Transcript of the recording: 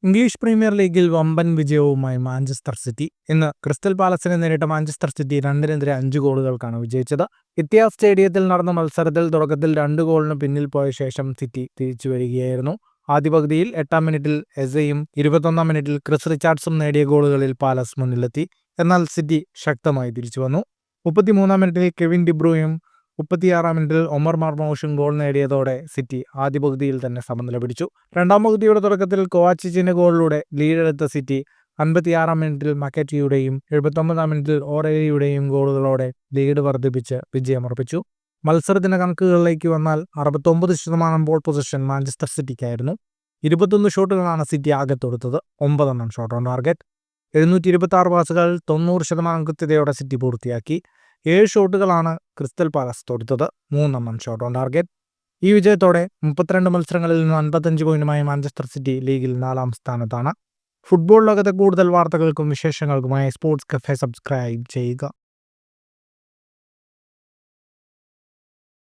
English premier ലീഗിൽ വമ്പൻ വിജയവുമായി Manchester city. ഇന്ന് ക്രിസ്റ്റൽ പാലസിനെ നേരിട്ട മാഞ്ചസ്റ്റർ സിറ്റി 2-നെതിരെ 5 ഗോളുകൾക്കാണ് വിജയിച്ചത്. ഇത്തിഹാദ് സ്റ്റേഡിയത്തിൽ നടന്ന മത്സരത്തിൽ തുടക്കത്തിൽ 2 ഗോളിന് പിന്നിൽ പോയ ശേഷം സിറ്റി തിരിച്ചു വരികയായിരുന്നു. ആദ്യ പകുതിയിൽ 8-ാം മിനിറ്റിൽ എസയും 21-ാം മിനിറ്റിൽ ക്രിസ് റിച്ചാർഡ്സും നേടിയ ഗോളുകളിൽ പാലസ് മുന്നിലെത്തി. എന്നാൽ സിറ്റി ശക്തമായി തിരിച്ചു വന്നു. 33-ാം മിനിറ്റിൽ കെവിൻ ഡിബ്രൂയും 36-ാം മിനിറ്റിൽ ഒമർ മർമൂഷും ഗോൾ നേടിയതോടെ സിറ്റി ആദ്യ പകുതിയിൽ തന്നെ സമനില പിടിച്ചു. രണ്ടാം പകുതിയുടെ തുടക്കത്തിൽ കോവാച്ചിച്ചിന്റെ ഗോളിലൂടെ ലീഡെടുത്ത സിറ്റി 56-ാം മിനിറ്റിൽ മക്കറ്റിയുടെയും 79-ാം മിനിറ്റിൽ ഓറേലിയുടെയും ഗോളുകളോടെ ലീഡ് വർദ്ധിപ്പിച്ച് വിജയമുറപ്പിച്ചു. മത്സരത്തിന്റെ കണക്കുകളിലേക്ക് വന്നാൽ 69% ബോൾ പൊസിഷൻ മാഞ്ചസ്റ്റർ സിറ്റിക്കായിരുന്നു. 21 ഷോട്ടുകളാണ് സിറ്റി ആകെ തൊടുത്തത്. 9 ഷോട്ട് ഓൺ ടാർഗറ്റ്. 726 പാസുകൾ 90% കൃത്യതയോടെ സിറ്റി പൂർത്തിയാക്കി. 7 ഷോട്ടുകളാണ് ക്രിസ്റ്റൽ പാലസ് തൊടുത്തത്. 3 ഷോട്ട് ഓൺ ടാർഗറ്റ്. ഈ വിജയത്തോടെ 32 മത്സരങ്ങളിൽ നിന്ന് 55 പോയിന്റുമായി മാഞ്ചസ്റ്റർ സിറ്റി ലീഗിൽ 4-ാം സ്ഥാനത്താണ്. ഫുട്ബോൾ ലോകത്തെ കൂടുതൽ വാർത്തകൾക്കും വിശേഷങ്ങൾക്കുമായി സ്പോർട്സ് കഫേ സബ്സ്ക്രൈബ് ചെയ്യുക.